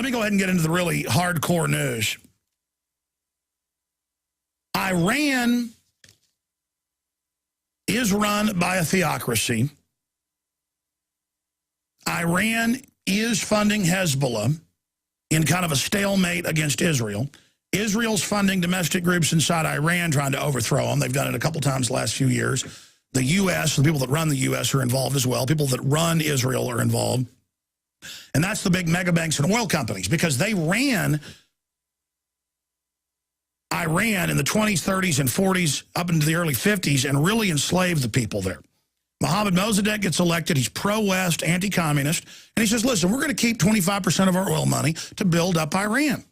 let me go ahead and get into the really hardcore news. Iran is run by a theocracy. Iran is funding Hezbollah in kind of a stalemate against Israel. Israel's funding domestic groups inside Iran trying to overthrow them. They've done it a couple times the last few years. The U.S., the people that run the U.S. are involved as well. People that run Israel are involved. And that's the big mega banks and oil companies, because they ran Iran in the 20s, 30s, and 40s up into the early 50s and really enslaved the people there. Mohammad Mossadegh gets elected. He's pro-West, anti-communist. And he says, listen, we're going to keep 25% of our oil money to build up Iran.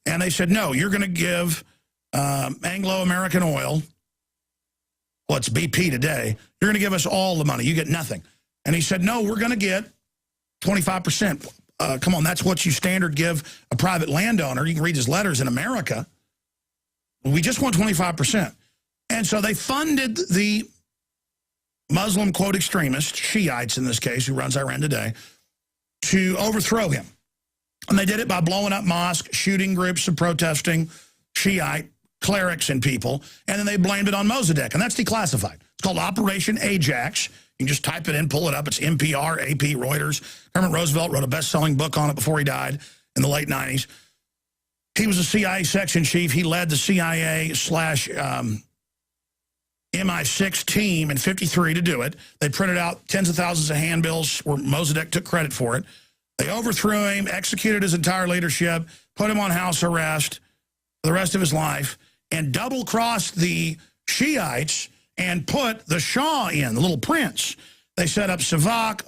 And they said, no, you're going to give Anglo-American Oil, what's BP today, you're going to give us all the money. You get nothing. And he said, no, we're going to get 25%. Come on, that's what you standard give a private landowner. You can read his letters in America. We just want 25%. And so they funded the Muslim, quote, extremists, Shiites in this case, who runs Iran today, to overthrow him. And they did it by blowing up mosques, shooting groups of protesting Shiite clerics and people, and then they blamed it on Mossadegh, and that's declassified. It's called Operation Ajax. You can just type it in, pull it up. It's NPR, AP, Reuters. Herman Roosevelt wrote a best-selling book on it before he died in the late 90s. He was a CIA section chief. He led the CIA / MI6 team in '53 to do it. They printed out tens of thousands of handbills where Mossadegh took credit for it. They overthrew him, executed his entire leadership, put him on house arrest for the rest of his life, and double-crossed the Shiites and put the Shah in, the little prince. They set up Savak.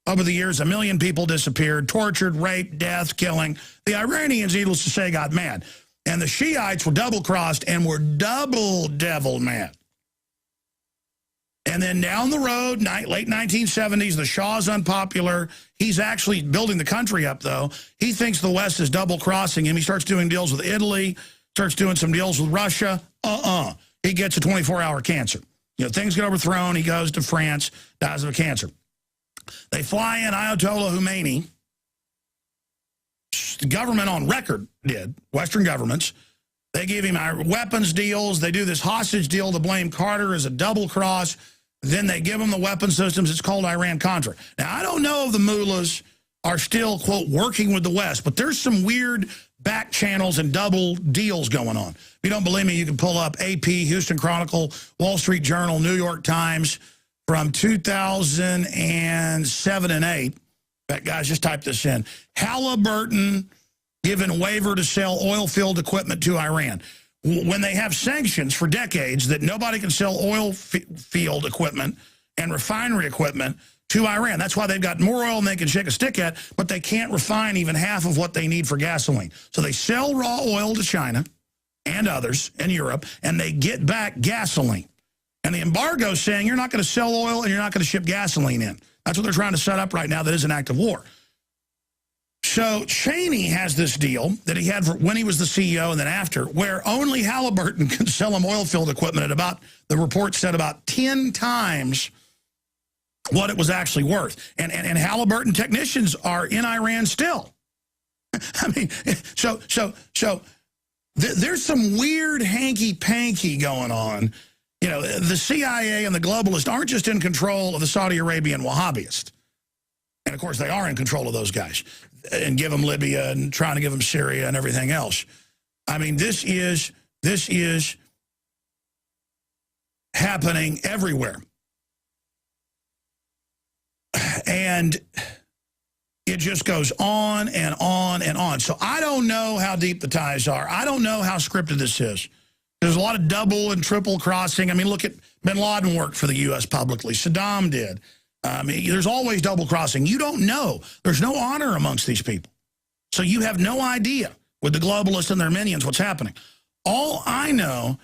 Over the years, 1 million people disappeared, tortured, raped, death, killing. The Iranians, needless to say, got mad. And the Shiites were double-crossed and were double devil mad. And then down the road, late 1970s, the Shah's unpopular. He's actually building the country up, though. He thinks the West is double-crossing him. He starts doing deals with Italy, starts doing some deals with Russia. He gets a 24-hour cancer. You know, things get overthrown. He goes to France, dies of a cancer. They fly in Ayatollah Khomeini. The government on record did, Western governments. They give him weapons deals. They do this hostage deal to blame Carter as a double cross. Then they give him the weapon systems. It's called Iran-Contra. Now, I don't know if the mullahs are still, quote, working with the West, but there's some weird back channels and double deals going on. If you don't believe me, you can pull up AP, Houston Chronicle, Wall Street Journal, New York Times from 2007 and 8. That guys, just type this in. Halliburton given waiver to sell oil-field equipment to Iran. When they have sanctions for decades that nobody can sell oil field equipment and refinery equipment to Iran. That's why they've got more oil than they can shake a stick at, but they can't refine even half of what they need for gasoline. So they sell raw oil to China and others in Europe, and they get back gasoline. And the embargo is saying you're not going to sell oil and you're not going to ship gasoline in. That's what they're trying to set up right now that is an act of war. So Cheney has this deal that he had for when he was the CEO and then after, where only Halliburton can sell him oil field equipment at about, the report said, about 10 times what it was actually worth. And Halliburton technicians are in Iran still. I mean, so there's some weird hanky-panky going on. You know, the CIA and the globalists aren't just in control of the Saudi Arabian Wahhabists. And, of course, they are in control of those guys and give them Libya and trying to give them Syria and everything else. I mean, this is happening everywhere. And it just goes on and on and on. So I don't know how deep the ties are. I don't know how scripted this is. There's a lot of double and triple crossing. I mean, look at bin Laden worked for the U.S. publicly. Saddam did. There's always double crossing. You don't know. There's no honor amongst these people. So you have no idea with the globalists and their minions what's happening. All I know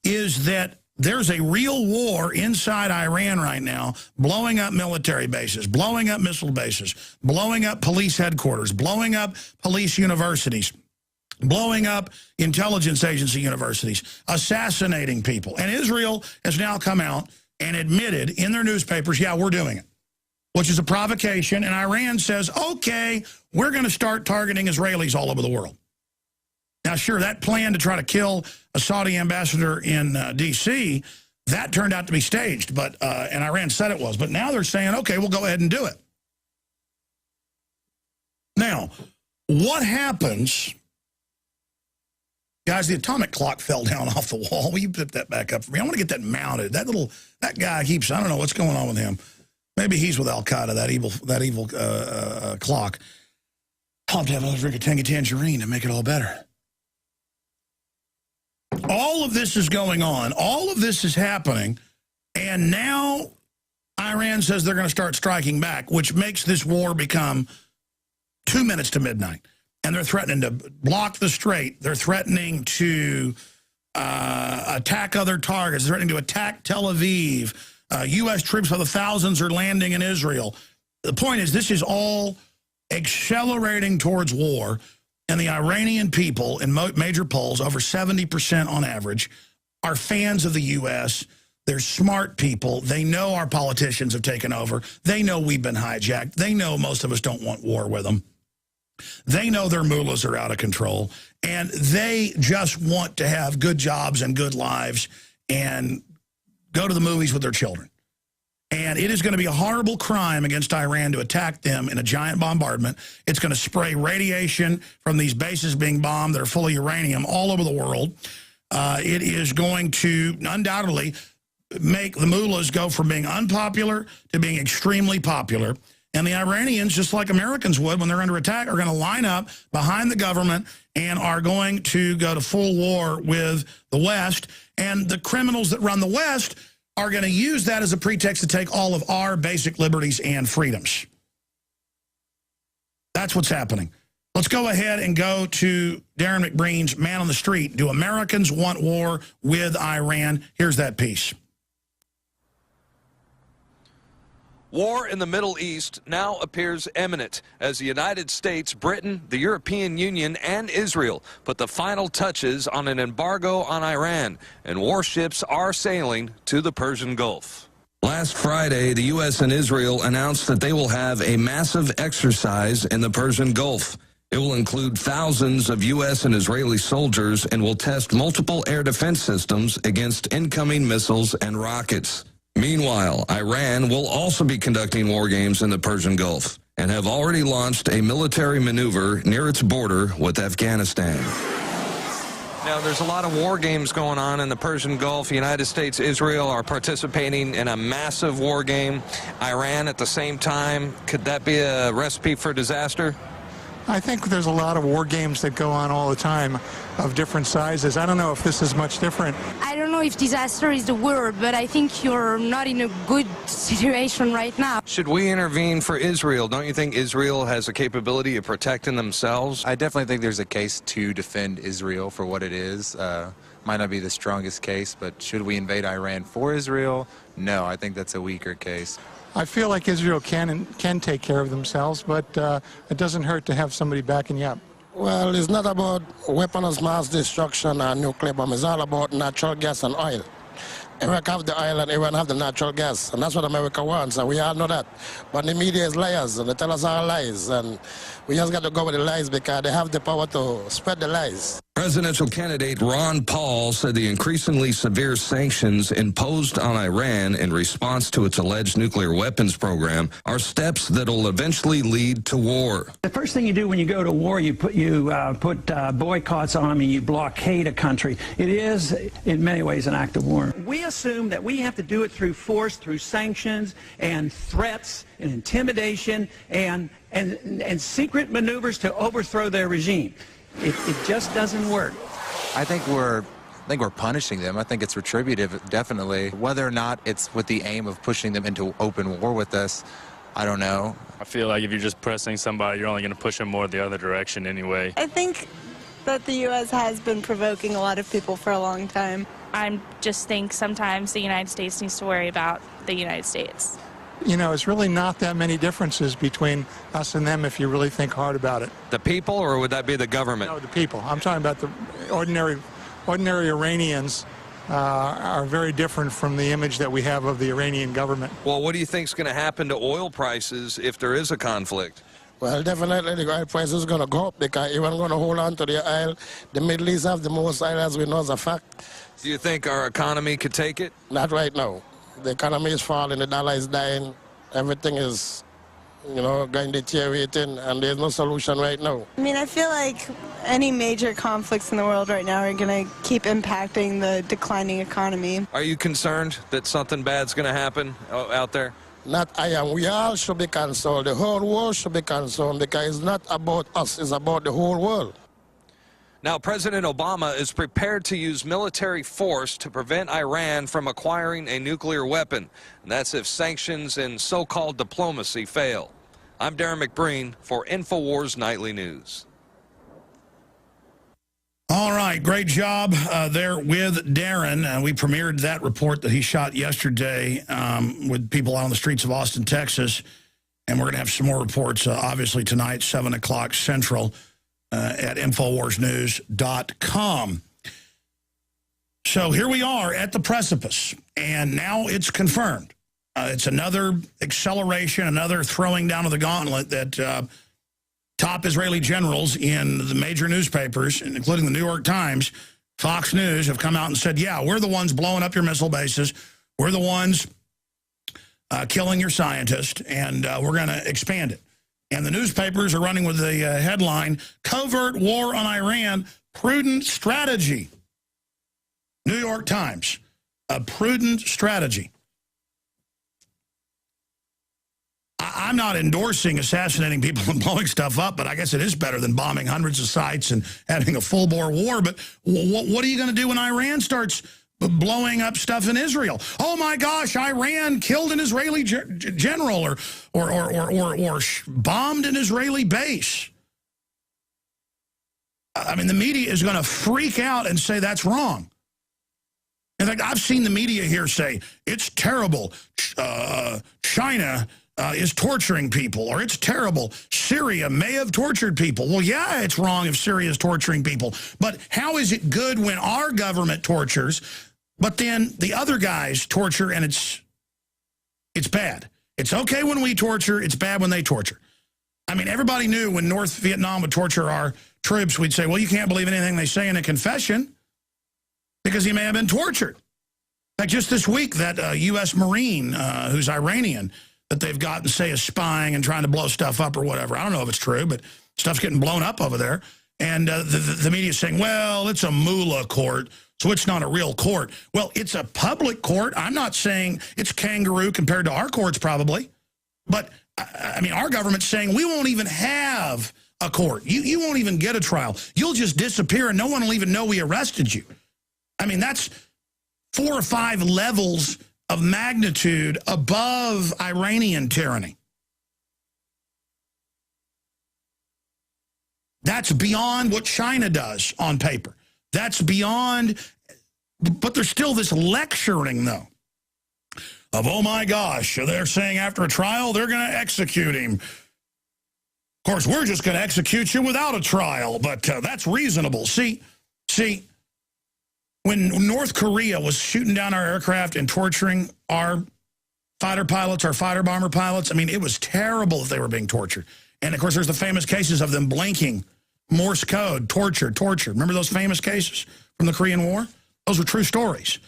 is that there's a real war inside Iran right now, blowing up military bases, blowing up missile bases, blowing up police headquarters, blowing up police universities, blowing up intelligence agency universities, assassinating people. And Israel has now come out and admitted in their newspapers, yeah, we're doing it. which is a provocation, and Iran says, okay, we're going to start targeting Israelis all over the world. Now, sure, that plan to try to kill a Saudi ambassador in D.C., that turned out to be staged, but and Iran said it was. But now they're saying, okay, we'll go ahead and do it. Now, what happens... Guys, the atomic clock fell down off the wall. Will you put that back up for me? I want to get that mounted. That guy keeps, I don't know what's going on with him. Maybe he's with Al-Qaeda, that evil clock. I'll have to have another drink of Tangy Tangerine to make it all better. All of this is going on. All of this is happening. And now Iran says they're going to start striking back, which makes this war become 2 minutes to midnight. And they're threatening to block the strait. They're threatening to attack other targets. They're threatening to attack Tel Aviv. U.S. troops by the thousands are landing in Israel. The point is, this is all accelerating towards war. And the Iranian people, in major polls, over 70% on average, are fans of the U.S. They're smart people. They know our politicians have taken over. They know we've been hijacked. They know most of us don't want war with them. They know their mullahs are out of control, and they just want to have good jobs and good lives and go to the movies with their children. And it is going to be a horrible crime against Iran to attack them in a giant bombardment. It's going to spray radiation from these bases being bombed that are full of uranium all over the world. It is going to undoubtedly make the mullahs go from being unpopular to being extremely popular. And the Iranians, just like Americans would when they're under attack, are going to line up behind the government and are going to go to full war with the West. And the criminals that run the West are going to use that as a pretext to take all of our basic liberties and freedoms. That's what's happening. Let's go ahead and go to Darren McBreen's Man on the Street. Do Americans want war with Iran? Here's that piece. War in the Middle East now appears imminent as the United States, Britain, the European Union, and Israel put the final touches on an embargo on Iran, and warships are sailing to the Persian Gulf. Last Friday, the U.S. and Israel announced that they will have a massive exercise in the Persian Gulf. It will include thousands of U.S. and Israeli soldiers and will test multiple air defense systems against incoming missiles and rockets. Meanwhile, Iran will also be conducting war games in the Persian Gulf and have already launched a military maneuver near its border with Afghanistan. Now, there's a lot of war games going on in the Persian Gulf. The United States, Israel are participating in a massive war game. Iran at the same time. Could that be a recipe for disaster? I think there's a lot of war games that go on all the time of different sizes. I don't know if this is much different. I don't know if disaster is the word, but I think you're not in a good situation right now. Should we intervene for Israel? Don't you think Israel has a capability of protecting themselves? I definitely think there's a case to defend Israel for what it is. Might not be the strongest case, but should we invade Iran for Israel? No, I think that's a weaker case. I feel like Israel can take care of themselves, but it doesn't hurt to have somebody backing you up. Well, it's not about weapons of mass destruction or nuclear bomb. It's all about natural gas and oil. Iraq have the oil and Iran have the natural gas, and that's what America wants, and we all know that. But the media is liars, and they tell us all lies, and we just got to go with the lies because they have the power to spread the lies. Presidential candidate Ron Paul said the increasingly severe sanctions imposed on Iran in response to its alleged nuclear weapons program are steps that will eventually lead to war. The first thing you do when you go to war, you put boycotts on and you blockade a country. It is, in many ways, an act of war. We assume that we have to do it through force, through sanctions and threats and intimidation and secret maneuvers to overthrow their regime. It just doesn't work. I think we're punishing them. I think it's retributive, definitely. Whether or not it's with the aim of pushing them into open war with us, I don't know. I feel like if you're just pressing somebody, you're only going to push them more the other direction anyway. I think that the U.S. has been provoking a lot of people for a long time. I just think sometimes the United States needs to worry about the United States. You know, it's really not that many differences between us and them if you really think hard about it. The people, or would that be the government? No, the people. I'm talking about the ordinary Iranians are very different from the image that we have of the Iranian government. Well, what do you think is going to happen to oil prices if there is a conflict? Well, definitely the oil price is going to go up because Iran going to hold on to the oil. The Middle East have the most oil, as we know, as a fact. Do you think our economy could take it? Not right now. The economy is falling, the dollar is dying, everything is, going deteriorating, and there's no solution right now. I mean, I feel like any major conflicts in the world right now are going to keep impacting the declining economy. Are you concerned that something bad's going to happen out there? Not I am. We all should be concerned. The whole world should be concerned because it's not about us, it's about the whole world. Now, President Obama is prepared to use military force to prevent Iran from acquiring a nuclear weapon. And that's if sanctions and so-called diplomacy fail. I'm Darren McBreen for InfoWars Nightly News. All right, great job there with Darren. We premiered that report that he shot yesterday with people out on the streets of Austin, Texas. And we're going to have some more reports, obviously, tonight, 7 o'clock Central at InfoWarsNews.com. So here we are at the precipice, and now it's confirmed. It's another acceleration, another throwing down of the gauntlet that top Israeli generals in the major newspapers, including the New York Times, Fox News, have come out and said, yeah, we're the ones blowing up your missile bases. We're the ones killing your scientists, and we're going to expand it. And the newspapers are running with the headline, Covert War on Iran, Prudent Strategy. New York Times, a prudent strategy. I'm not endorsing assassinating people and blowing stuff up, but I guess it is better than bombing hundreds of sites and having a full-bore war. But what are you going to do when Iran starts blowing up stuff in Israel? Oh, my gosh, Iran killed an Israeli general or bombed an Israeli base. I mean, the media is going to freak out and say that's wrong. In fact, I've seen the media here say, it's terrible. China is torturing people, or it's terrible. Syria may have tortured people. Well, yeah, it's wrong if Syria is torturing people. But how is it good when our government tortures, but then the other guys torture and it's bad? It's okay when we torture. It's bad when they torture. I mean, everybody knew when North Vietnam would torture our troops, we'd say, well, you can't believe anything they say in a confession because he may have been tortured. In fact, just this week, that U.S. Marine who's Iranian that they've got to say is spying and trying to blow stuff up or whatever. I don't know if it's true, but stuff's getting blown up over there. And the media is saying, well, it's a mullah court, so it's not a real court. Well, it's a public court. I'm not saying it's kangaroo compared to our courts probably. But, I mean, our government's saying we won't even have a court. You won't even get a trial. You'll just disappear and no one will even know we arrested you. I mean, that's 4 or 5 levels of magnitude above Iranian tyranny. That's beyond what China does on paper. That's beyond, but there's still this lecturing, though, of, oh, my gosh, they're saying after a trial, they're going to execute him. Of course, we're just going to execute you without a trial, but that's reasonable. See, when North Korea was shooting down our aircraft and torturing our fighter pilots, our fighter bomber pilots, I mean, it was terrible that they were being tortured. And, of course, there's the famous cases of them blinking, Morse code, torture. Remember those famous cases from the Korean War? Those were true stories.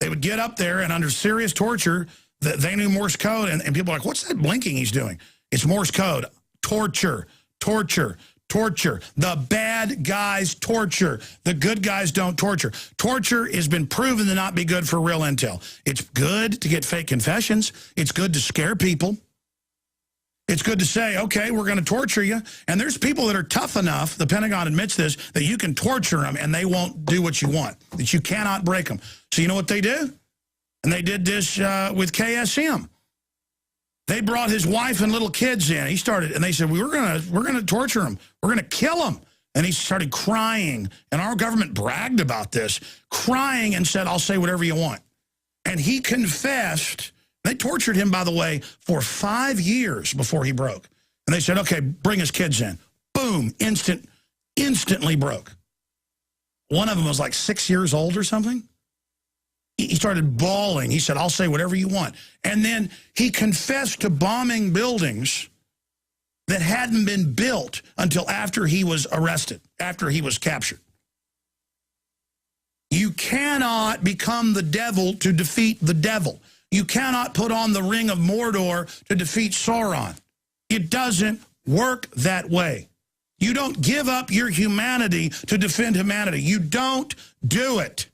They would get up there, and under serious torture, they knew Morse code, and people were like, what's that blinking he's doing? It's Morse code. Torture. The bad guys torture. The good guys don't torture. Torture has been proven to not be good for real intel. It's good to get fake confessions. It's good to scare people. It's good to say, okay, we're going to torture you. And there's people that are tough enough, the Pentagon admits this, that you can torture them and they won't do what you want, that you cannot break them. So you know what they do? And they did this with KSM. They brought his wife and little kids in. He started, and they said, we're gonna torture him. We're gonna kill him. And he started crying. And our government bragged about this, crying and said, I'll say whatever you want. And he confessed. They tortured him, by the way, for 5 years before he broke. And they said, okay, bring his kids in. Boom, instantly broke. One of them was like 6 years old or something. He started bawling. He said, I'll say whatever you want. And then he confessed to bombing buildings that hadn't been built until after he was arrested, after he was captured. You cannot become the devil to defeat the devil. You cannot put on the ring of Mordor to defeat Sauron. It doesn't work that way. You don't give up your humanity to defend humanity. You don't do it.